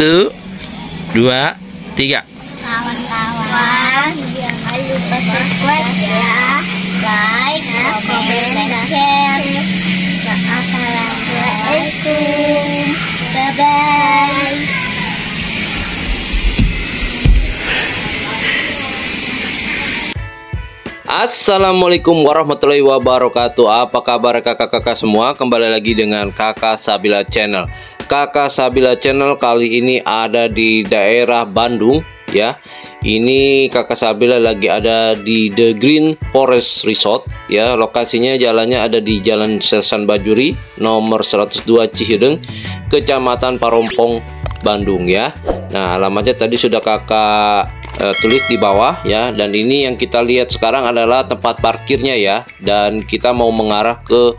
1, 2, 3. Kawan-kawan, jangan lupa subscribe ya, like, komen, dan share. Assalamualaikum, bye-bye. Assalamualaikum warahmatullahi wabarakatuh. Apa kabar kakak-kakak semua? Kembali lagi dengan Kakak Sabila Channel. Kakak Sabila Channel kali ini ada di daerah Bandung ya. Ini Kakak Sabila lagi ada di The Green Forest Resort ya. Lokasinya jalannya ada di Jalan Sersan Bajuri nomor 102 Cihideng, Kecamatan Parompong, Bandung ya. Nah, alamatnya tadi sudah kakak tulis di bawah ya. Dan ini yang kita lihat sekarang adalah tempat parkirnya ya. Dan kita mau mengarah ke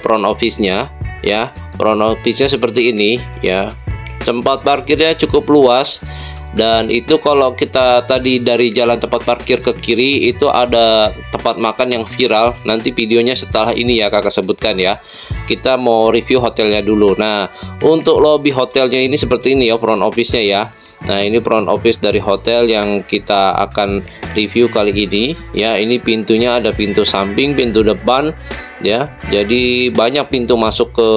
front office-nya ya. Front office-nya seperti ini ya. Tempat parkirnya cukup luas. Dan itu kalau kita tadi dari jalan tempat parkir ke kiri itu ada tempat makan yang viral. Nanti videonya setelah ini ya kakak sebutkan ya. Kita mau review hotelnya dulu. Nah, untuk lobby hotelnya ini seperti ini ya, front office-nya ya. Nah, ini front office dari hotel yang kita akan review kali ini ya. Ini pintunya ada pintu samping, pintu depan ya. Jadi banyak pintu masuk ke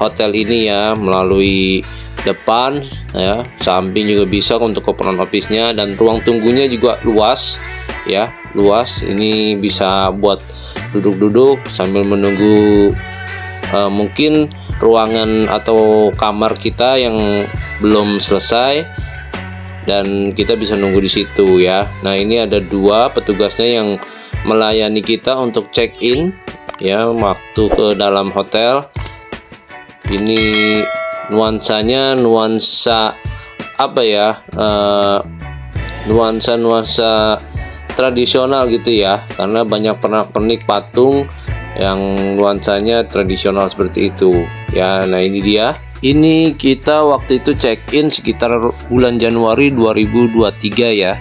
hotel ini ya, melalui depan ya, samping juga bisa untuk ke front office-nya. Dan ruang tunggunya juga luas ya, luas. Ini bisa buat duduk-duduk sambil menunggu mungkin ruangan atau kamar kita yang belum selesai, dan kita bisa nunggu di situ ya. Nah, ini ada dua petugasnya yang melayani kita untuk check in ya, waktu ke dalam hotel. Ini nuansanya nuansa apa ya, nuansa tradisional gitu ya, karena banyak pernak-pernik patung yang nuansanya tradisional seperti itu ya. Nah, ini dia. Ini kita waktu itu check-in sekitar bulan Januari 2023 ya.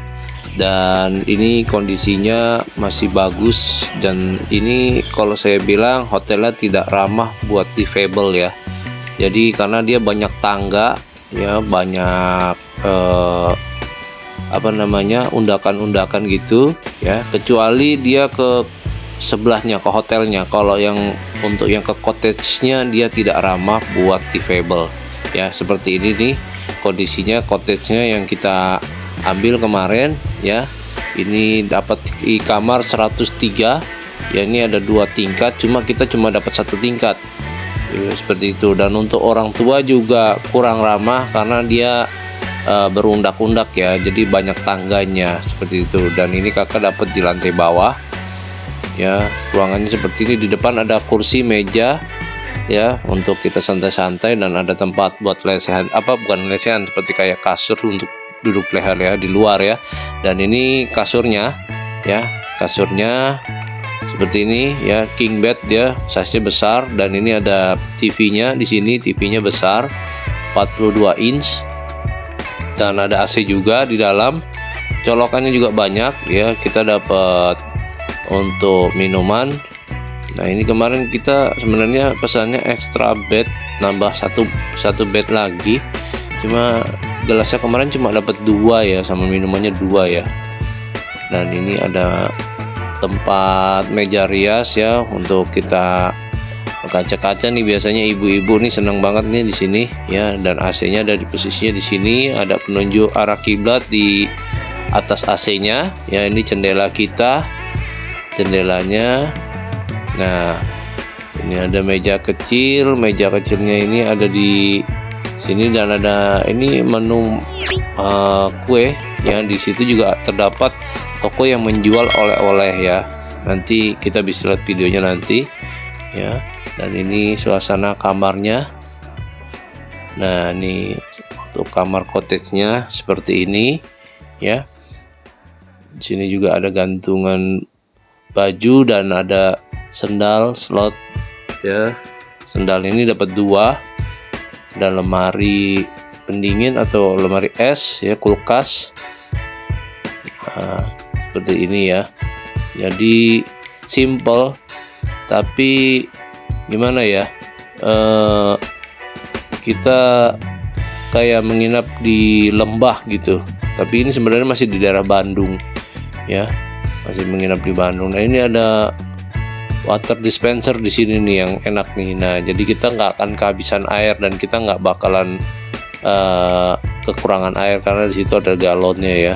Dan ini kondisinya masih bagus. Dan ini kalau saya bilang hotelnya tidak ramah buat difabel ya. Jadi karena dia banyak tangga ya, banyak apa namanya, undakan-undakan gitu ya. Kecuali dia ke sebelahnya, ke hotelnya. Kalau yang untuk yang ke cottage-nya dia tidak ramah buat difabel ya. Seperti ini nih kondisinya cottage-nya yang kita ambil kemarin ya. Ini dapat di kamar 103 ya. Ini ada 2 tingkat, cuma kita cuma dapat 1 tingkat ya, seperti itu. Dan untuk orang tua juga kurang ramah karena dia berundak-undak ya, jadi banyak tangganya seperti itu. Dan ini kakak dapat di lantai bawah ya. Ruangannya seperti ini. Di depan ada kursi meja ya untuk kita santai-santai, dan ada tempat buat lesehan, apa bukan lesehan, seperti kayak kasur untuk duduk leher ya di luar ya. Dan ini kasurnya ya, kasurnya seperti ini ya, king bed ya, size-nya besar. Dan ini ada TV-nya di sini, TV-nya besar 42 inch, dan ada AC juga di dalam. Colokannya juga banyak ya. Kita dapat untuk minuman. Nah, ini kemarin kita sebenarnya pesannya extra bed, nambah satu bed lagi. Cuma gelasnya kemarin cuma dapat 2 ya, sama minumannya 2 ya. Dan ini ada tempat meja rias ya untuk kita kaca-kaca nih. Biasanya ibu-ibu nih senang banget nih di sini ya. Dan AC-nya ada di posisinya di sini. Ada penunjuk arah kiblat di atas AC-nya ya. Ini jendela kita, jendelanya. Nah, ini ada meja kecil. Meja kecilnya ini ada di sini, dan ada ini menu kue ya. Di situ juga terdapat toko yang menjual oleh-oleh ya. Nanti kita bisa lihat videonya nanti ya. Dan ini suasana kamarnya. Nah, ini untuk kamar cottage-nya seperti ini ya. Di sini juga ada gantungan baju dan ada sendal slot ya. Sendal ini dapat 2. Dan lemari pendingin atau lemari es ya, kulkas. Nah, seperti ini ya. Jadi simple tapi gimana ya, kita kayak menginap di lembah gitu. Tapi ini sebenarnya masih di daerah Bandung ya, masih menginap di Bandung. Nah ini ada water dispenser di sini nih yang enak nih. Nah jadi kita nggak akan kehabisan air dan kita nggak bakalan kekurangan air karena di situ ada galonnya ya.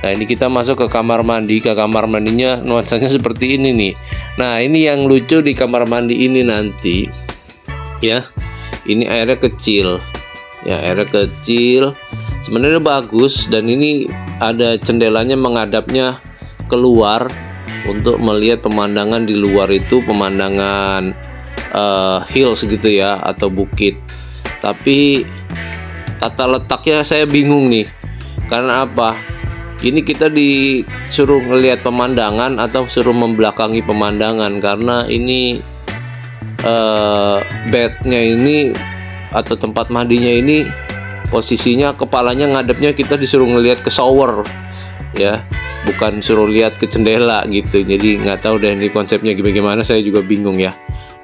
Nah ini kita masuk ke kamar mandi. Ke kamar mandinya nuansanya seperti ini nih. Nah ini yang lucu di kamar mandi ini nanti ya, ini airnya kecil ya, airnya kecil sebenarnya bagus, dan ini ada jendelanya menghadapnya keluar untuk melihat pemandangan di luar itu, pemandangan hills gitu ya, atau bukit. Tapi tata letaknya saya bingung nih, karena apa? Ini kita disuruh ngelihat pemandangan atau suruh membelakangi pemandangan, karena ini bednya ini atau tempat mandinya ini posisinya kepalanya ngadepnya, kita disuruh ngelihat ke shower ya, bukan suruh lihat ke jendela gitu. Jadi nggak tahu deh ini konsepnya gimana, saya juga bingung ya.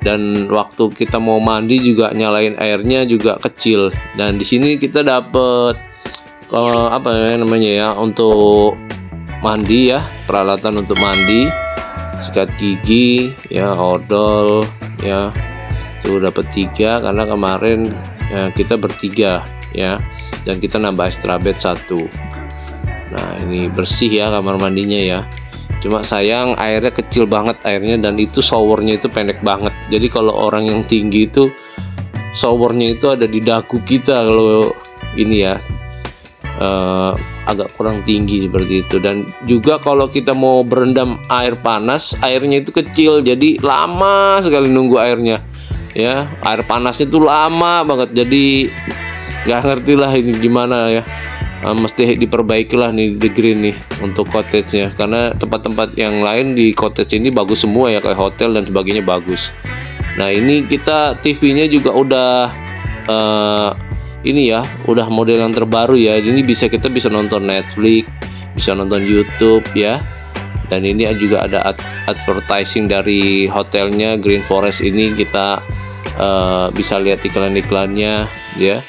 Dan waktu kita mau mandi juga nyalain airnya juga kecil. Dan di sini kita dapet apa namanya ya, untuk mandi ya, peralatan untuk mandi, sikat gigi ya, odol ya, tuh dapat 3 karena kemarin ya, kita bertiga ya, dan kita nambah extra bed 1. Nah ini bersih ya kamar mandinya ya, cuma sayang airnya kecil banget airnya, dan itu showernya itu pendek banget. Jadi kalau orang yang tinggi itu showernya itu ada di dagu kita, kalau ini ya agak kurang tinggi seperti itu. Dan juga kalau kita mau berendam air panas, airnya itu kecil, jadi lama sekali nunggu airnya ya, air panasnya tuh lama banget. Jadi nggak ngerti lah ini gimana ya, mesti diperbaikilah nih The Green nih untuk cottage-nya, karena tempat-tempat yang lain di cottage ini bagus semua ya, kayak hotel dan sebagainya bagus. Nah ini kita TV-nya juga udah ini ya, udah model yang terbaru ya. Ini kita bisa nonton Netflix, bisa nonton YouTube ya. Dan ini juga ada advertising dari hotelnya Green Forest ini, kita bisa lihat iklan-iklannya ya.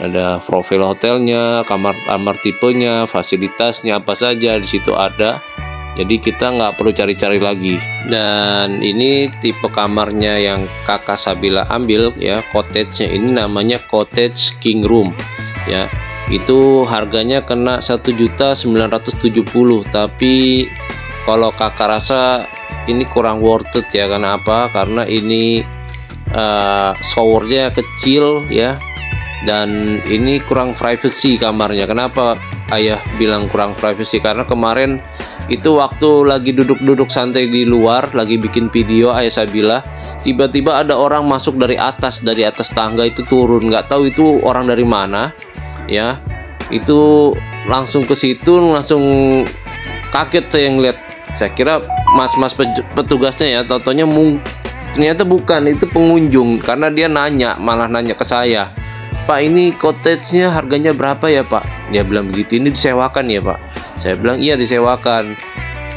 Ada profil hotelnya, kamar tipenya, fasilitasnya apa saja di situ ada. Jadi kita nggak perlu cari-cari lagi. Dan ini tipe kamarnya yang kakak Sabila ambil ya, cottage-nya ini namanya Cottage King Room ya. Itu harganya kena 1.970.000, tapi kalau kakak rasa ini kurang worth it ya. Karena apa? Karena ini showernya kecil ya, dan ini kurang privacy kamarnya. Kenapa ayah bilang kurang privacy? Karena kemarin itu waktu lagi duduk-duduk santai di luar, lagi bikin video ayah Sabila, tiba-tiba ada orang masuk dari atas tangga itu turun, nggak tahu itu orang dari mana ya. Itu langsung ke situ, langsung kaget saya ngeliat. Saya kira mas-mas petugasnya ya, taunya ternyata bukan, itu pengunjung. Karena dia malah nanya ke saya, "Pak, ini cottage-nya harganya berapa ya Pak?" Dia bilang begitu. "Ini disewakan ya Pak?" Saya bilang iya disewakan.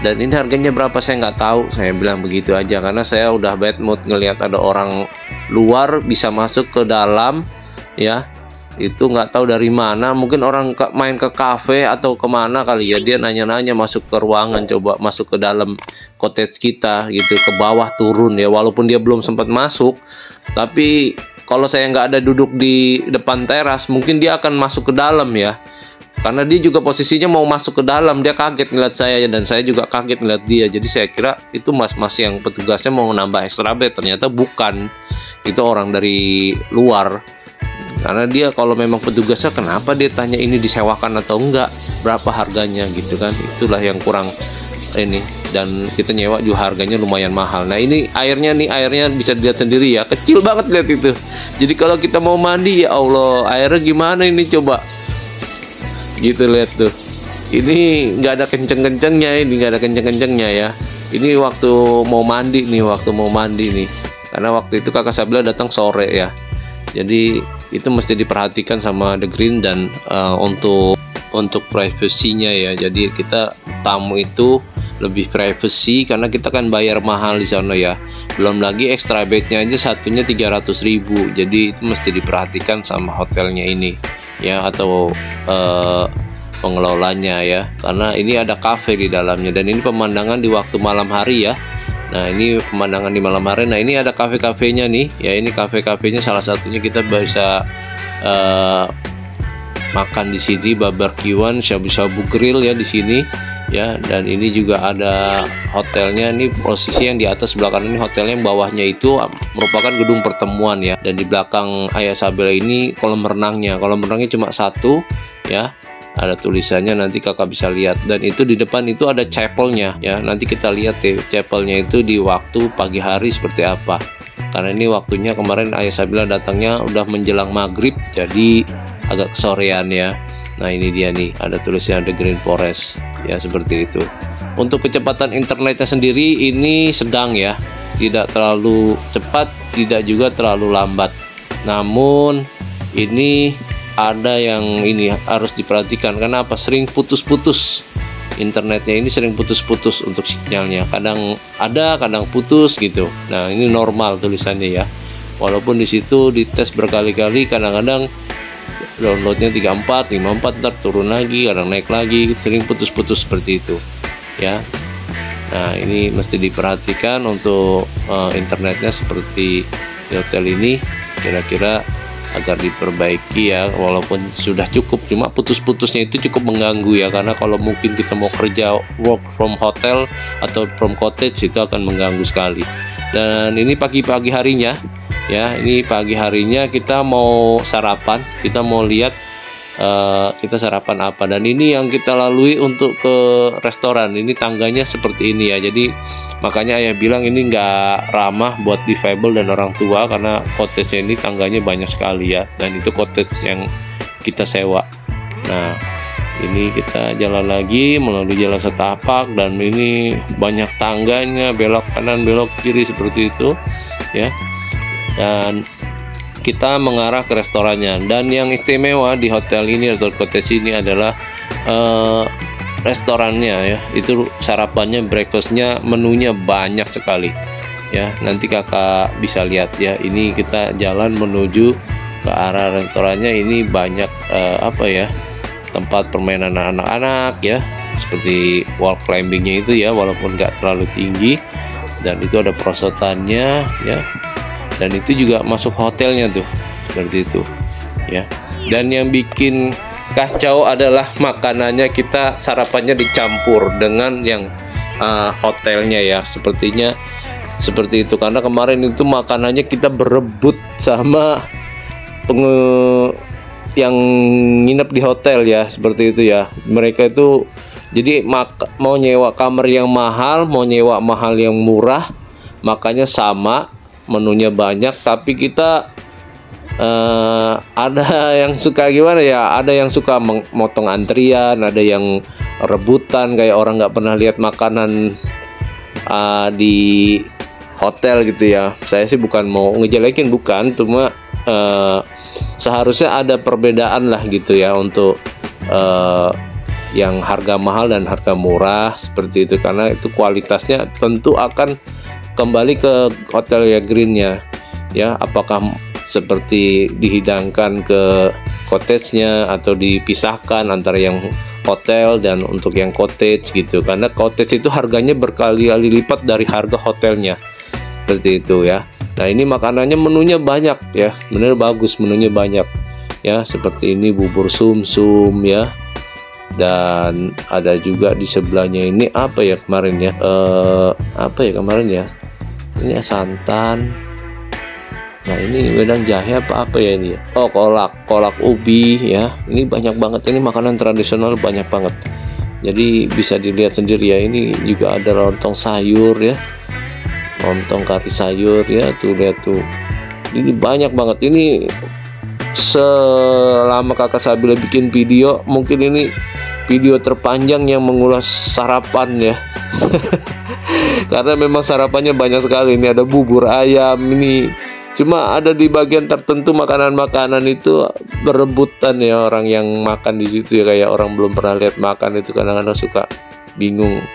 "Dan ini harganya berapa?" "Saya nggak tahu." Saya bilang begitu aja, karena saya udah bad mood ngelihat ada orang luar bisa masuk ke dalam ya. Itu nggak tahu dari mana, mungkin orang main ke kafe atau kemana kali ya. Dia nanya-nanya masuk ke ruangan, coba masuk ke dalam cottage kita gitu, ke bawah turun ya. Walaupun dia belum sempat masuk, tapi kalau saya nggak ada duduk di depan teras, mungkin dia akan masuk ke dalam ya. Karena dia juga posisinya mau masuk ke dalam, dia kaget ngeliat saya dan saya juga kaget ngeliat dia. Jadi saya kira itu mas-mas yang petugasnya mau nambah extra bed, ternyata bukan. Itu orang dari luar. Karena dia kalau memang petugasnya, kenapa dia tanya ini disewakan atau enggak, berapa harganya gitu kan. Itulah yang kurang ini. Dan kita nyewa juga harganya lumayan mahal. Nah ini airnya bisa dilihat sendiri ya, kecil banget lihat itu. Jadi kalau kita mau mandi, ya Allah, airnya gimana ini coba gitu, lihat tuh. Ini nggak ada kenceng-kencengnya ya. Ini waktu mau mandi nih, karena waktu itu kakak Sabila datang sore ya. Jadi itu mesti diperhatikan sama The Green. Dan untuk privasinya ya, jadi kita tamu itu lebih privacy karena kita kan bayar mahal di sana ya. Belum lagi extra bednya aja satunya 300.000. Jadi itu mesti diperhatikan sama hotelnya ini ya, atau pengelolanya ya, karena ini ada kafe di dalamnya dan ini pemandangan di waktu malam hari ya. Nah, ini pemandangan di malam hari. Nah, ini ada kafe-kafenya nih ya, ini kafe-kafenya salah satunya kita bisa makan di sini, barbekyuan, shabu-shabu grill ya di sini ya. Dan ini juga ada hotelnya, ini posisi yang di atas sebelah kanan ini hotelnya, yang bawahnya itu merupakan gedung pertemuan ya. Dan di belakang Ayah Sabila ini kolam renangnya cuma satu ya, ada tulisannya, nanti kakak bisa lihat. Dan itu di depan itu ada chapelnya ya, nanti kita lihat deh chapelnya itu di waktu pagi hari seperti apa, karena ini waktunya kemarin Ayah Sabila datangnya udah menjelang maghrib, jadi agak kesorean ya. Nah, ini dia nih, ada tulisannya The Green Forest ya, seperti itu. Untuk kecepatan internetnya sendiri ini sedang ya, tidak terlalu cepat, tidak juga terlalu lambat. Namun ini ada yang ini harus diperhatikan, karena apa? Sering putus-putus internetnya, ini sering putus-putus untuk sinyalnya, kadang ada kadang putus gitu. Nah, ini normal tulisannya ya, walaupun di situ dites berkali-kali, kadang-kadang downloadnya 34, 54, ntar turun lagi, kadang naik lagi, sering putus-putus seperti itu ya. Nah, ini mesti diperhatikan untuk internetnya seperti di hotel ini, kira-kira agar diperbaiki ya. Walaupun sudah cukup, cuma putus-putusnya itu cukup mengganggu ya, karena kalau mungkin kita mau kerja work from hotel atau from cottage itu akan mengganggu sekali. Dan ini pagi-pagi harinya ya, ini pagi harinya kita mau sarapan, kita mau lihat kita sarapan apa. Dan ini yang kita lalui untuk ke restoran, ini tangganya seperti ini ya. Jadi makanya Ayah bilang ini nggak ramah buat difabel dan orang tua, karena cottage ini tangganya banyak sekali ya, dan itu cottage yang kita sewa. Nah, ini kita jalan lagi melalui jalan setapak, dan ini banyak tangganya, belok kanan belok kiri seperti itu ya. Dan kita mengarah ke restorannya. Dan yang istimewa di hotel ini atau cottage ini adalah restorannya ya, itu sarapannya, breakfastnya, menunya banyak sekali ya. Nanti kakak bisa lihat ya, ini kita jalan menuju ke arah restorannya. Ini banyak apa ya, tempat permainan anak-anak ya, seperti wall climbingnya itu ya, walaupun nggak terlalu tinggi. Dan itu ada perosotannya ya, dan itu juga masuk hotelnya tuh, seperti itu ya. Dan yang bikin kacau adalah makanannya, kita sarapannya dicampur dengan yang hotelnya ya, sepertinya seperti itu. Karena kemarin itu makanannya kita berebut sama yang nginep di hotel ya, seperti itu ya. Mereka itu jadi mau nyewa kamar yang mahal, mau nyewa mahal yang murah, makanya sama, menunya banyak. Tapi kita ada yang suka gimana ya, ada yang suka motong antrian, ada yang rebutan kayak orang nggak pernah lihat makanan di hotel gitu ya. Saya sih bukan mau ngejelekin, bukan, cuma seharusnya ada perbedaan lah gitu ya, untuk yang harga mahal dan harga murah seperti itu, karena itu kualitasnya tentu akan kembali ke hotel ya, greennya ya, apakah seperti dihidangkan ke cottage-nya atau dipisahkan antara yang hotel dan untuk yang cottage gitu. Karena cottage itu harganya berkali-kali lipat dari harga hotelnya, seperti itu ya. Nah, ini makanannya, menunya banyak ya, bener bagus, menunya banyak ya, seperti ini bubur sumsum ya. Dan ada juga di sebelahnya ini apa ya kemarin ya, apa ya kemarin ya, ini santan. Nah, ini wedang jahe apa ya ini ya? Oh, kolak ubi ya. Ini banyak banget, ini makanan tradisional banyak banget. Jadi bisa dilihat sendiri ya. Ini juga ada lontong sayur ya, lontong kari sayur ya. Tuh lihat tuh, ini banyak banget. Ini selama kakak Sabila bikin video, mungkin ini video terpanjang yang mengulas sarapan ya. Karena memang sarapannya banyak sekali. Ini ada bubur ayam, ini cuma ada di bagian tertentu makanan-makanan itu berebutan ya, orang yang makan di situ ya, kayak orang belum pernah lihat makan itu kadang-kadang suka bingung,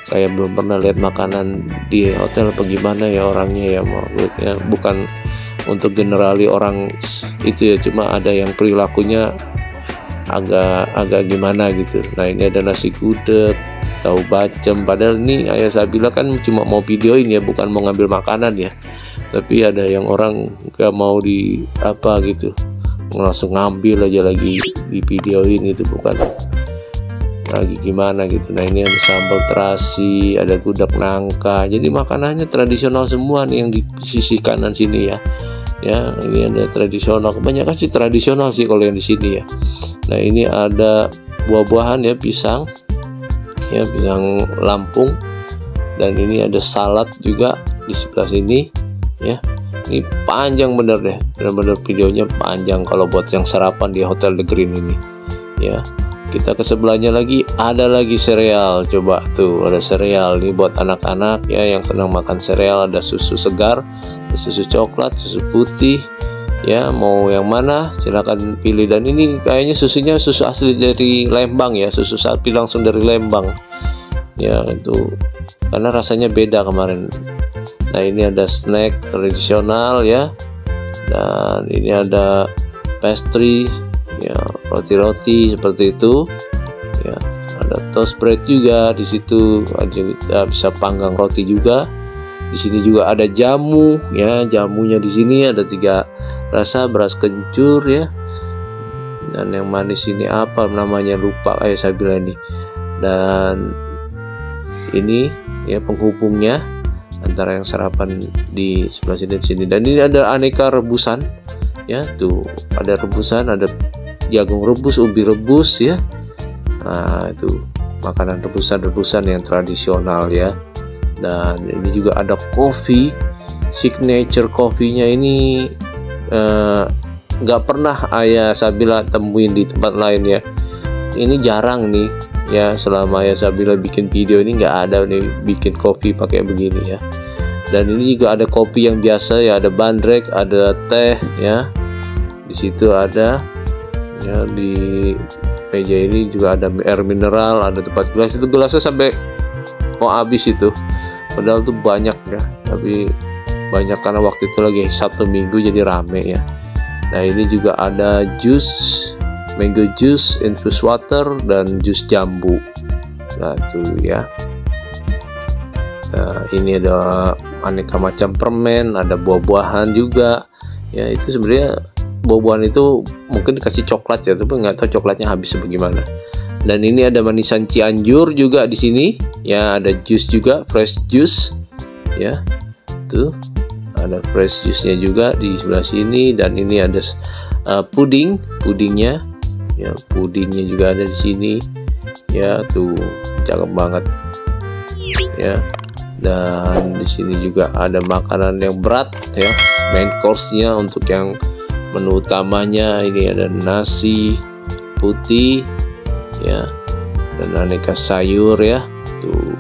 kayak belum pernah lihat makanan di hotel apa gimana ya orangnya ya. Maksudnya bukan untuk generali orang itu ya, cuma ada yang perilakunya agak gimana gitu. Nah ini ada nasi gudeg, tahu bacem. Padahal ini Ayah Sabila kan cuma mau videoin ya, bukan mau ngambil makanan ya. Tapi ada yang orang gak mau di apa gitu, langsung ngambil aja lagi di videoin itu, bukan lagi gimana gitu. Nah ini ada sambal terasi, ada gudeg nangka. Jadi makanannya tradisional semua nih yang di sisi kanan sini ya. Ya ini ada tradisional, kebanyakan sih tradisional sih kalau yang di sini ya. Nah ini ada buah-buahan ya, pisang ya, pisang Lampung. Dan ini ada salad juga di sebelah sini ya. Ini panjang bener deh, bener-bener videonya panjang kalau buat yang sarapan di Hotel The Green ini ya. Kita ke sebelahnya lagi, ada lagi sereal. Coba tuh, ada sereal nih buat anak-anak ya yang senang makan sereal. Ada susu segar, susu coklat, susu putih ya, mau yang mana silahkan pilih. Dan ini kayaknya susunya susu asli dari Lembang ya, susu sapi langsung dari Lembang ya, itu karena rasanya beda kemarin. Nah ini ada snack tradisional ya, dan ini ada pastry ya, roti-roti seperti itu ya. Ada toast bread juga di situ, kita bisa panggang roti juga. Di sini juga ada jamu ya, jamunya di sini ada 3 rasa, beras kencur ya, dan yang manis ini apa namanya, lupa Ayah Sabila ini. Dan ini ya penghubungnya antara yang sarapan di sebelah sini dan sini. Dan ini ada aneka rebusan ya, tuh ada rebusan, ada jagung rebus, ubi rebus ya. Nah itu makanan rebusan yang tradisional ya. Dan ini juga ada kopi, signature kopinya ini nggak pernah Ayah Sabila temuin di tempat lain ya. Ini jarang nih ya, selama Ayah Sabila bikin video ini nggak ada nih bikin kopi pakai begini ya. Dan ini juga ada kopi yang biasa ya, ada bandrek, ada teh ya. Di situ ada ya, di meja ini juga ada air mineral, ada tempat gelas. Itu gelasnya sampai mau habis itu, padahal tuh banyak ya, tapi banyak karena waktu itu lagi Sabtu Minggu jadi rame ya. Nah ini juga ada jus, mango juice, infused water, dan jus jambu. Nah tuh ya. Nah ini ada aneka macam permen, ada buah-buahan juga ya. Itu sebenarnya buah-buahan itu mungkin dikasih coklat ya, tapi nggak tahu coklatnya habis bagaimana. Dan ini ada manisan Cianjur juga di sini ya, ada jus juga, fresh juice ya. Tuh ada fresh juice-nya juga di sebelah sini. Dan ini ada pudingnya ya, pudingnya juga ada di sini ya. Tuh cakep banget ya. Dan di sini juga ada makanan yang berat ya, main course-nya. Untuk yang menu utamanya ini ada nasi putih ya, dan aneka sayur ya. Tuh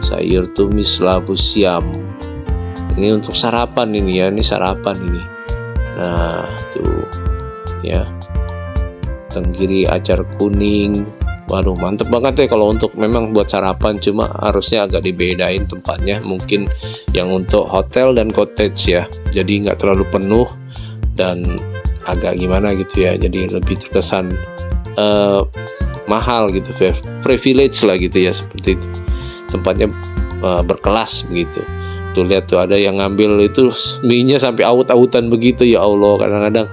sayur tumis labu siam. Ini untuk sarapan ini ya, ini sarapan ini. Nah tuh ya, tenggiri acar kuning. Waduh mantep banget ya kalau untuk memang buat sarapan. Cuma harusnya agak dibedain tempatnya, mungkin yang untuk hotel dan cottage ya, jadi nggak terlalu penuh dan agak gimana gitu ya, jadi lebih terkesan mahal gitu, privilege lah gitu ya, seperti itu. Tempatnya berkelas begitu. Tuh lihat tuh, ada yang ngambil itu mie-nya sampai awut-awutan begitu ya Allah. Kadang-kadang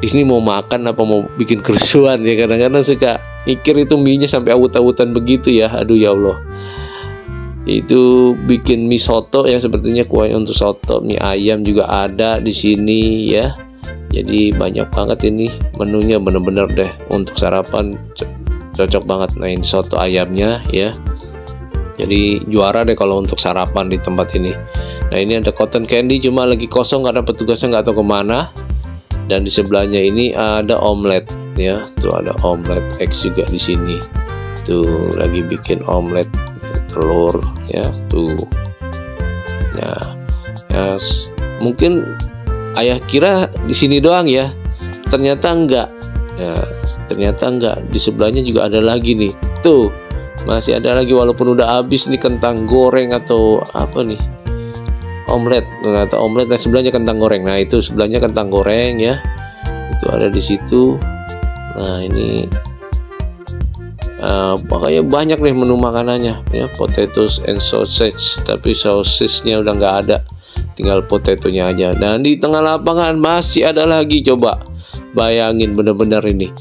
ini mau makan apa mau bikin kerusuhan ya, kadang-kadang suka mikir itu mie-nya sampai awut-awutan begitu ya. Aduh ya Allah. Itu bikin mie soto ya, sepertinya kuahnya untuk soto. Mie ayam juga ada di sini ya. Jadi banyak banget ini menunya, bener-bener deh untuk sarapan cocok banget. Nah ini soto ayamnya ya, jadi juara deh kalau untuk sarapan di tempat ini. Nah ini ada cotton candy, cuma lagi kosong karena petugasnya nggak tahu kemana. Dan di sebelahnya ini ada omelet ya, tuh ada omelet eggs juga di sini. Tuh lagi bikin omelet telur ya tuh. Nah ya, mungkin Ayah kira di sini doang ya, ternyata enggak. Nah, ternyata enggak. Di sebelahnya juga ada lagi nih. Tuh, masih ada lagi walaupun udah habis nih, kentang goreng atau apa nih? Omelet, atau omelet, dan sebelahnya kentang goreng. Nah, itu sebelahnya kentang goreng ya. Itu ada di situ. Nah ini pokoknya banyak nih menu makanannya ya, potatoes and sausage, tapi sausage-nya udah nggak ada, tinggal potatonya aja. Dan di tengah lapangan masih ada lagi, coba bayangin, bener-bener ini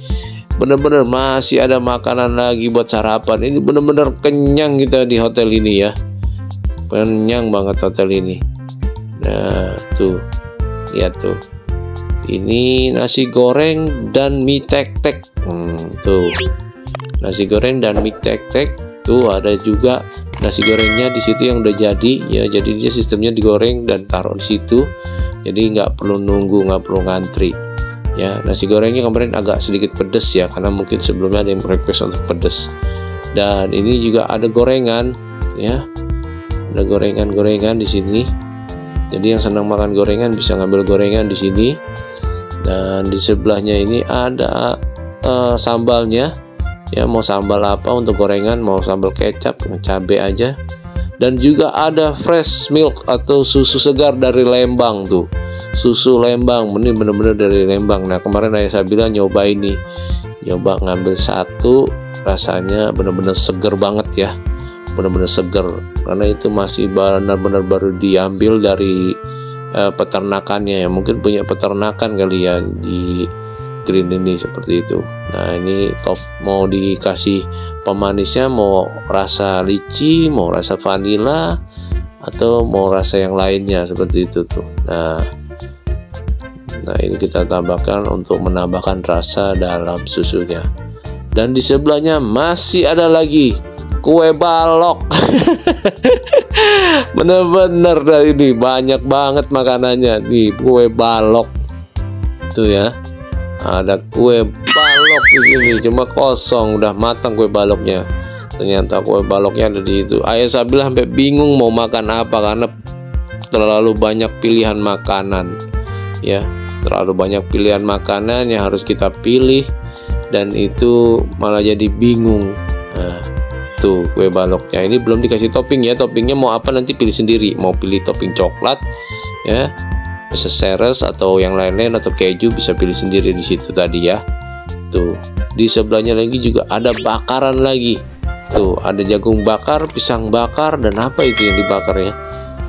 bener-bener masih ada makanan lagi buat sarapan. Ini bener-bener kenyang kita di hotel ini ya, kenyang banget hotel ini. Nah tuh, lihat tuh, ini nasi goreng dan mie tek-tek. Tuh nasi goreng dan mie tek-tek. Tuh ada juga nasi gorengnya di situ yang udah jadi ya, jadi dia sistemnya digoreng dan taruh di situ, jadi nggak perlu nunggu, nggak perlu ngantri ya. Nasi gorengnya kemarin agak sedikit pedes ya, karena mungkin sebelumnya ada yang request untuk pedes. Dan ini juga ada gorengan ya, ada gorengan di sini, jadi yang senang makan gorengan bisa ngambil gorengan di sini. Dan di sebelahnya ini ada sambalnya ya, mau sambal apa untuk gorengan, mau sambal kecap, cabai aja. Dan juga ada fresh milk atau susu segar dari Lembang tuh, susu Lembang, ini bener-bener dari Lembang. Nah kemarin ayah saya bilang nyoba ini, nyoba ngambil satu, rasanya bener-bener seger banget ya, bener-bener seger, karena itu masih benar-benar baru diambil dari peternakannya ya, mungkin punya peternakan kali ya di Green ini, seperti itu. Nah ini top, mau dikasih pemanisnya mau rasa lychee, mau rasa vanilla, atau mau rasa yang lainnya, seperti itu tuh. Nah ini kita tambahkan untuk menambahkan rasa dalam susunya. Dan di sebelahnya masih ada lagi kue balok. Bener-bener dah, ini banyak banget makanannya nih, kue balok tuh ya. Ada kue balok di sini, cuma kosong, udah matang kue baloknya. Ternyata kue baloknya ada di itu. Ayah saya bilang sampai bingung mau makan apa, karena terlalu banyak pilihan makanan ya, terlalu banyak pilihan makanan yang harus kita pilih, dan itu malah jadi bingung. Nah, tuh kue baloknya ini belum dikasih topping ya, toppingnya mau apa nanti pilih sendiri, mau pilih topping coklat ya, seseres atau yang lain-lain, atau keju bisa pilih sendiri di situ tadi ya. Tuh di sebelahnya lagi juga ada bakaran lagi, tuh ada jagung bakar, pisang bakar, dan apa itu yang dibakar ya,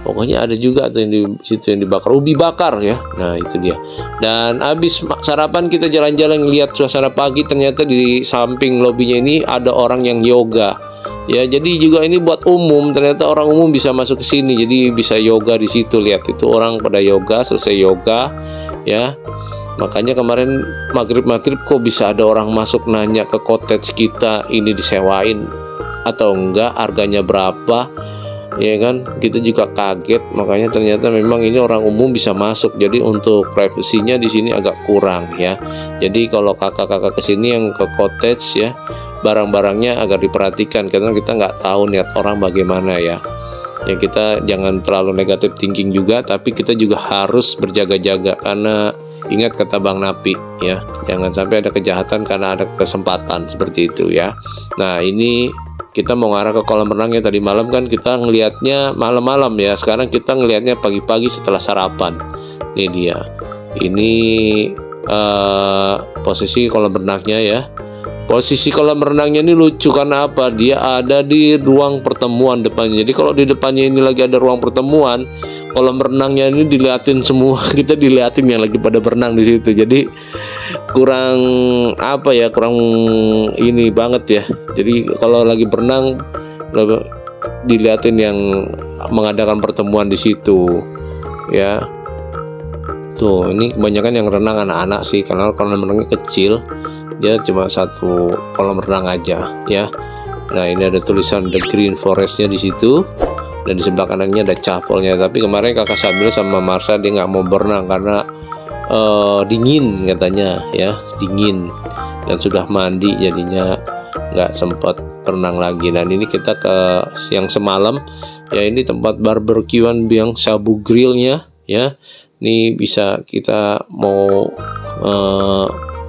pokoknya ada juga tuh yang di situ yang dibakar, ubi bakar ya. Nah itu dia. Dan habis sarapan kita jalan-jalan ngeliat suasana pagi, ternyata di samping lobinya ini ada orang yang yoga ya, jadi juga ini buat umum, ternyata orang umum bisa masuk ke sini, jadi bisa yoga di situ. Lihat itu orang pada yoga, selesai yoga ya. Makanya kemarin maghrib kok bisa ada orang masuk nanya ke cottage kita ini disewain atau enggak, harganya berapa ya kan, kita juga kaget. Makanya ternyata memang ini orang umum bisa masuk, jadi untuk privasinya di sini agak kurang ya. Jadi kalau kakak-kakak kesini yang ke cottage ya, barang-barangnya agar diperhatikan, karena kita nggak tahu niat orang bagaimana ya. Ya kita jangan terlalu negatif thinking juga, tapi kita juga harus berjaga-jaga, karena ingat kata Bang Napi ya, jangan sampai ada kejahatan karena ada kesempatan, seperti itu ya. Nah ini kita mau ngarah ke kolam renangnya. Tadi malam kan kita ngelihatnya malam-malam ya, sekarang kita ngelihatnya pagi-pagi setelah sarapan. Ini dia, ini posisi kolam renangnya ya. Posisi kolam renangnya ini lucu karena apa? Dia ada di ruang pertemuan depannya. Jadi kalau di depannya ini lagi ada ruang pertemuan, kolam renangnya ini diliatin semua. Kita diliatin yang lagi pada berenang di situ. Jadi kurang apa ya? Kurang ini banget ya. Jadi kalau lagi berenang diliatin yang mengadakan pertemuan di situ. Ya. Tuh, ini kebanyakan yang renang anak-anak sih, karena kolam renangnya kecil. Dia cuma satu kolam renang aja ya. Nah ini ada tulisan The Green Forestnya di situ, dan di sebelah kanannya ada chapelnya. Tapi kemarin kakak Sabil sama Marsha dia nggak mau berenang karena dingin katanya ya, dingin, dan sudah mandi jadinya nggak sempat berenang lagi. Dan ini kita ke yang semalam ya, ini tempat barbekyuan yang Shabu Grillnya ya. Ini bisa kita mau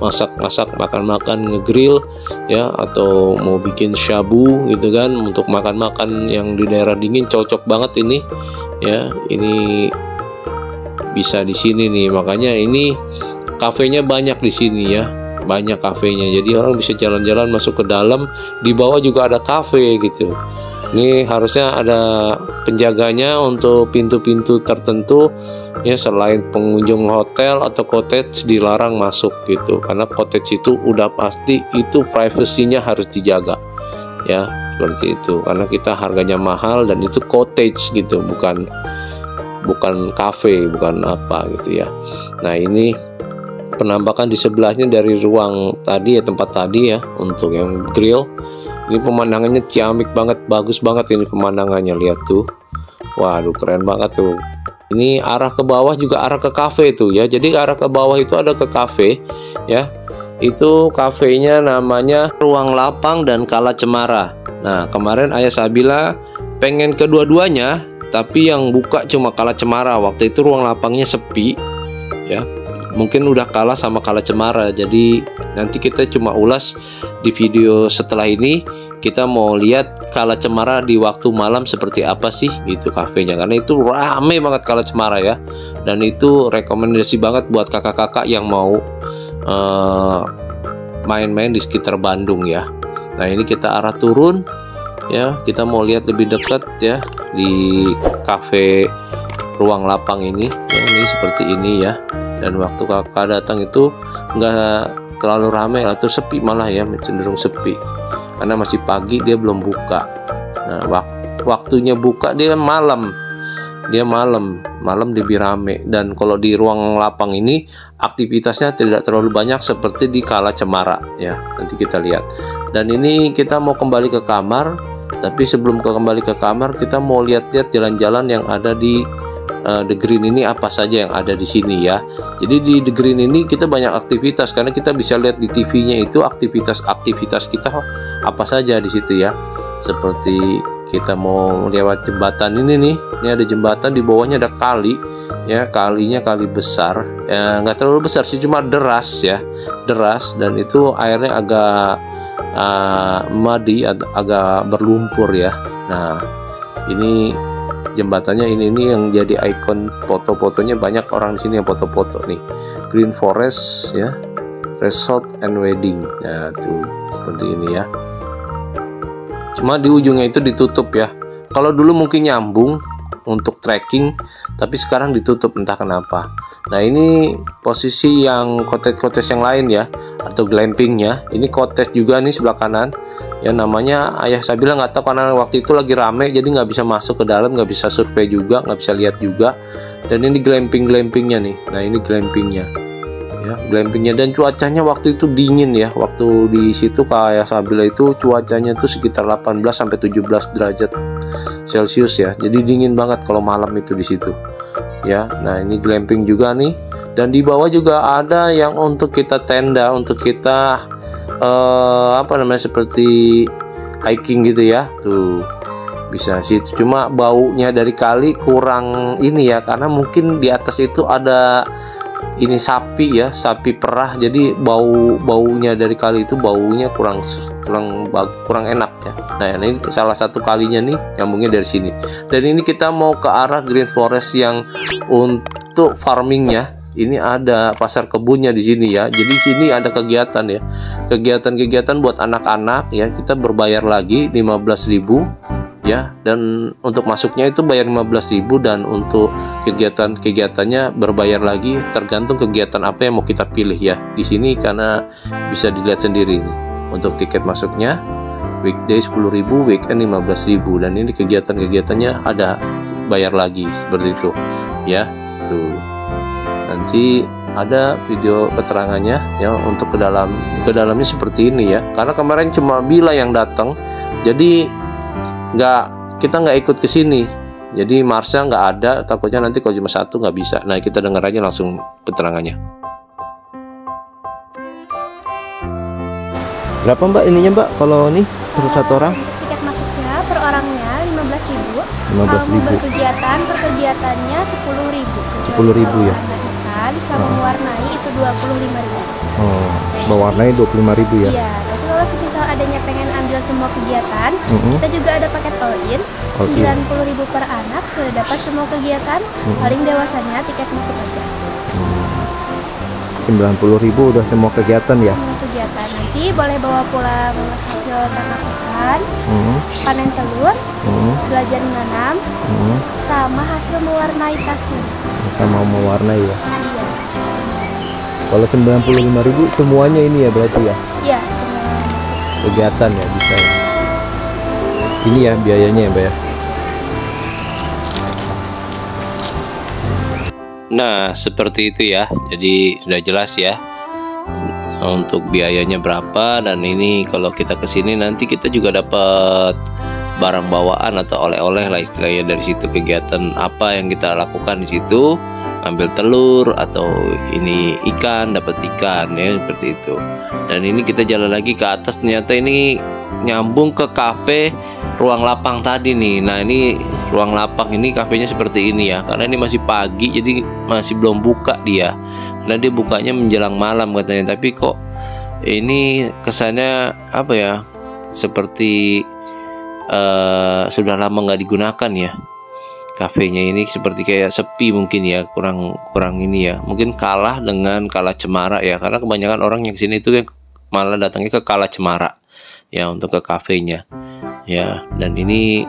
masak-masak, makan-makan, ngegrill ya, atau mau bikin shabu gitu kan, untuk makan-makan yang di daerah dingin cocok banget ini ya. Ini bisa di sini nih, makanya ini kafenya banyak di sini ya. banyak kafenya. Jadi orang bisa jalan-jalan masuk ke dalam. Di bawah juga ada kafe gitu. Ini harusnya ada penjaganya untuk pintu-pintu tertentu ya, selain pengunjung hotel atau cottage dilarang masuk gitu, karena cottage itu udah pasti itu privasinya harus dijaga ya, seperti itu, karena kita harganya mahal dan itu cottage gitu, bukan cafe, bukan apa gitu ya. Nah, ini penampakan di sebelahnya dari ruang tadi ya, tempat tadi ya, untuk yang grill. Ini pemandangannya ciamik banget, bagus banget ini pemandangannya, lihat tuh. Waduh, keren banget tuh. Ini arah ke bawah juga arah ke kafe tuh ya. Jadi arah ke bawah itu ada ke kafe ya. Itu kafenya namanya Ruang Lapang dan Kala Cemara. Nah, kemarin Ayah Sabila pengen kedua-duanya, tapi yang buka cuma Kala Cemara. Waktu itu Ruang Lapangnya sepi ya. Mungkin udah kalah sama Kala Cemara. Jadi nanti kita cuma ulas di video setelah ini. Kita mau lihat Kala Cemara di waktu malam seperti apa sih gitu kafenya, karena itu rame banget Kala Cemara ya. Dan itu rekomendasi banget buat kakak-kakak yang mau main-main di sekitar Bandung ya. Nah, ini kita arah turun ya, kita mau lihat lebih dekat ya di kafe Ruang Lapang ini ya. Ini seperti ini ya. Dan waktu kakak datang itu nggak terlalu ramai atau sepi, malah ya cenderung sepi karena masih pagi, dia belum buka. Nah, waktunya buka dia malam, lebih rame. Dan kalau di Ruang Lapang ini aktivitasnya tidak terlalu banyak seperti di Kala Cemara ya, nanti kita lihat. Dan ini kita mau kembali ke kamar, tapi sebelum kembali ke kamar kita mau lihat-lihat jalan-jalan yang ada di The Green ini, apa saja yang ada di sini ya. Jadi di The Green ini kita banyak aktivitas, karena kita bisa lihat di TV-nya itu aktivitas kita apa saja di situ ya. Seperti kita mau lewat jembatan ini nih, ini ada jembatan, di bawahnya ada kali ya, kalinya kali besar ya, nggak terlalu besar sih, cuma deras ya, deras, dan itu airnya agak muddy, agak berlumpur ya. Nah, ini jembatannya ini yang jadi ikon foto-fotonya, banyak orang di sini yang foto-foto nih. Green Forest ya, Resort and Wedding. Nah, tuh seperti ini ya. Cuma di ujungnya itu ditutup ya. Kalau dulu mungkin nyambung untuk trekking, tapi sekarang ditutup entah kenapa. Nah, ini posisi yang cottage yang lain ya, atau glampingnya. Ini cottage juga nih sebelah kanan ya, namanya Ayah Sabila nggak tahu karena waktu itu lagi rame, jadi nggak bisa masuk ke dalam, nggak bisa survei juga, nggak bisa lihat juga. Dan ini glampingnya nih. Nah, ini glampingnya ya, glampingnya. Dan cuacanya waktu itu dingin ya, waktu di situ ke Ayah Sabila itu cuacanya tuh sekitar 18 sampai 17 derajat Celcius ya, jadi dingin banget kalau malam itu di situ ya. Nah, ini glamping juga nih. Dan di bawah juga ada yang untuk kita tenda, untuk kita apa namanya, seperti hiking gitu ya. Tuh bisa situ, cuma baunya dari kali kurang ini ya, karena mungkin di atas itu ada ini sapi ya, sapi perah, jadi baunya dari kali itu baunya kurang enak ya. Nah, ini salah satu kalinya nih, nyambungnya dari sini. Dan ini kita mau ke arah Green Forest yang untuk farmingnya. Ini ada pasar kebunnya di sini ya. Jadi sini ada kegiatan ya, kegiatan buat anak-anak ya. Kita berbayar lagi 15.000 ya, dan untuk masuknya itu bayar 15.000, dan untuk kegiatannya berbayar lagi, tergantung kegiatan apa yang mau kita pilih ya di sini, karena bisa dilihat sendiri nih. Untuk tiket masuknya weekday 10.000, weekend 15.000, dan ini kegiatannya ada bayar lagi seperti itu ya. Tuh nanti ada video keterangannya ya, untuk ke dalamnya seperti ini ya. Karena kemarin cuma Bila yang datang, jadi kita nggak ikut ke sini, jadi Marsha nggak ada, takutnya nanti kalau cuma satu nggak bisa. Nah, kita dengar aja langsung keterangannya. Berapa Mbak ininya Mbak kalau nih untuk satu orang? Tiket masuknya per orangnya 15.000. 15.000. Kalau berkegiatan, per kegiatannya 10.000. 10.000 ya. Bisa mewarnai itu 25.000. Oh, mewarnai 25.000 ya? Iya, tapi kalau misal adanya pengen ambil semua kegiatan, kita juga ada paket all-in, 90.000 per anak, sudah dapat semua kegiatan. Paling dewasanya tiket masuk aja. 90.000 udah semua kegiatan ya. Semua kegiatan. Nanti boleh bawa pulang hasil ternak ikan, panen telur, belajar menanam, sama hasil mewarnai tasnya. Sama mewarnai ya. Iya. Kalau 95.000 semuanya ini ya berarti ya. Iya, semua masuk. Kegiatan ya bisa ya. Ini ya biayanya ya Mbak ya. Nah, seperti itu ya. Jadi sudah jelas ya untuk biayanya berapa, dan ini kalau kita kesini nanti kita juga dapat barang bawaan atau oleh-oleh lah istilahnya dari situ. Kegiatan apa yang kita lakukan di situ, ambil telur atau ini ikan, dapat ikan ya, seperti itu. Dan ini kita jalan lagi ke atas, ternyata ini nyambung ke kafe ruang lapang tadi nih. Nah, ini ruang lapang ini kafenya seperti ini ya, karena ini masih pagi jadi masih belum buka dia. Nah, dia bukanya menjelang malam katanya, tapi kok ini kesannya apa ya, seperti sudah lama nggak digunakan ya. Kafenya ini seperti kayak sepi mungkin ya, kurang ini ya, mungkin kalah dengan Kala Cemara ya, karena kebanyakan orang yang sini itu yang malah datangnya ke Kala Cemara ya untuk ke kafenya ya. Dan ini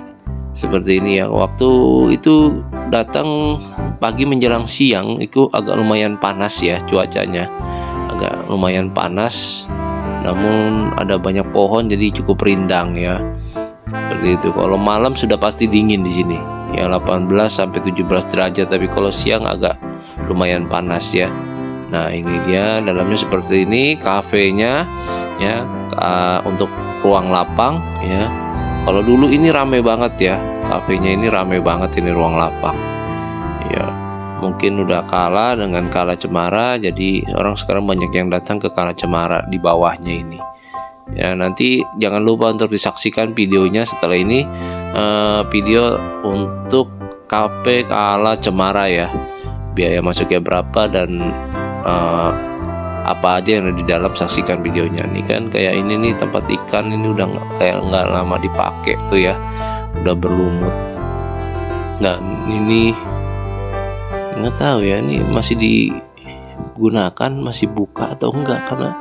seperti ini ya, waktu itu datang pagi menjelang siang itu agak lumayan panas ya, cuacanya agak lumayan panas, namun ada banyak pohon jadi cukup rindang ya, seperti itu. Kalau malam sudah pasti dingin di sini ya, 18 sampai 17 derajat, tapi kalau siang agak lumayan panas ya. Nah, ini dia dalamnya seperti ini kafenya ya, untuk ruang lapang ya. Kalau dulu ini rame banget ya, kafenya ini rame banget, ini ruang lapang ya. Mungkin udah kalah dengan Kala Cemara, jadi orang sekarang banyak yang datang ke Kala Cemara di bawahnya ini ya. Nanti jangan lupa untuk disaksikan videonya setelah ini, video untuk kafe Kala Cemara ya, biaya masuknya berapa dan apa aja yang ada di dalam. Saksikan videonya. Nih kan kayak ini nih tempat ikan, ini udah nggak lama dipakai tuh ya, udah berlumut. Nah, ini nggak tahu ya, ini masih digunakan, masih buka atau enggak, karena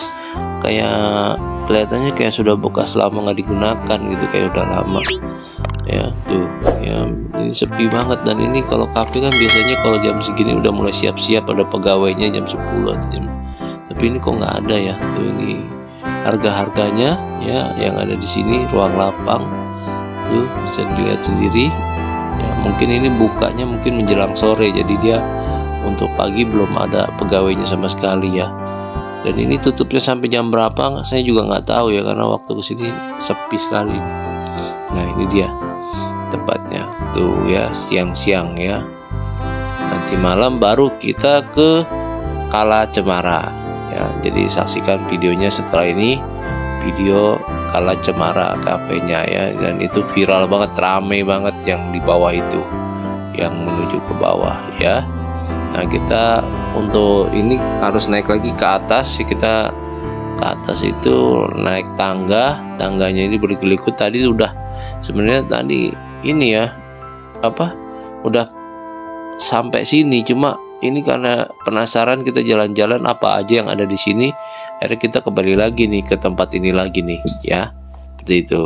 kayak kelihatannya kayak sudah bekas lama nggak digunakan gitu, kayak udah lama ya. Tuh ya, ini sepi banget. Dan ini kalau kafe kan biasanya kalau jam segini udah mulai siap-siap, ada pegawainya jam 10 atau jam, tapi ini kok nggak ada ya. Tuh ini harga-harganya ya yang ada di sini, ruang lapang tuh bisa dilihat sendiri ya. Mungkin ini bukanya mungkin menjelang sore, jadi dia untuk pagi belum ada pegawainya sama sekali ya. Dan ini tutupnya sampai jam berapa saya juga nggak tahu ya, karena waktu kesini sepi sekali. Nah, ini dia tempatnya tuh ya, siang-siang ya. Nanti malam baru kita ke Kala Cemara ya. Jadi saksikan videonya setelah ini, video Kala Cemara kafenya ya. Dan itu viral banget, rame banget yang di bawah itu, yang menuju ke bawah ya. Nah, kita untuk ini harus naik lagi ke atas. Kita ke atas itu naik tangganya ini bergelikut. Tadi udah sebenarnya tadi ini ya apa, udah sampai sini, cuma ini karena penasaran kita jalan-jalan apa aja yang ada di sini, akhirnya kita kembali lagi nih ke tempat ini lagi nih ya, seperti itu.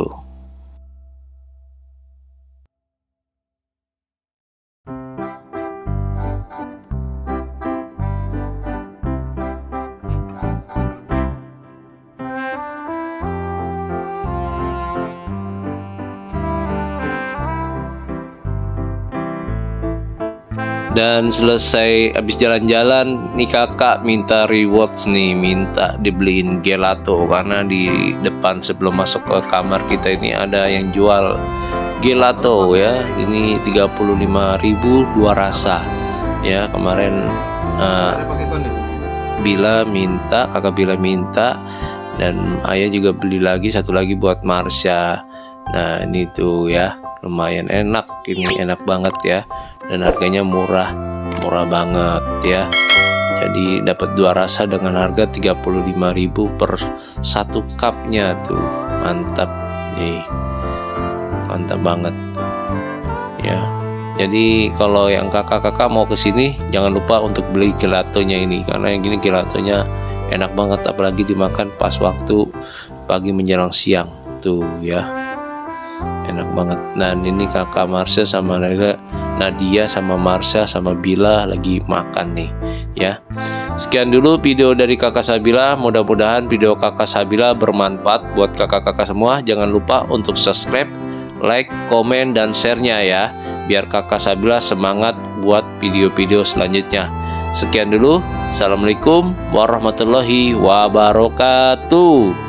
Dan selesai habis jalan-jalan nih kakak minta rewards nih, minta dibeliin gelato, karena di depan sebelum masuk ke kamar kita ini ada yang jual gelato ya. Ini 35.000 2 rasa ya. Kemarin kakak Bila minta, dan ayah juga beli lagi satu lagi buat Marsha. Nah, ini tuh ya, lumayan enak, ini enak banget ya. Dan harganya murah banget ya. Jadi dapat 2 rasa dengan harga 35.000 per 1 cupnya tuh. Mantap nih, mantap banget ya. Jadi kalau yang kakak-kakak mau kesini jangan lupa untuk beli gelatonya ini, karena yang gini gelatonya enak banget, apalagi dimakan pas waktu pagi menjelang siang tuh ya, enak banget. Nah ini kakak Marsha sama Nadia sama Marsha sama Bila lagi makan nih ya. Sekian dulu video dari kakak Sabila, mudah-mudahan video kakak Sabila bermanfaat buat kakak-kakak semua. Jangan lupa untuk subscribe, like, komen, dan share-nya ya, biar kakak Sabila semangat buat video-video selanjutnya. Sekian dulu, assalamualaikum warahmatullahi wabarakatuh.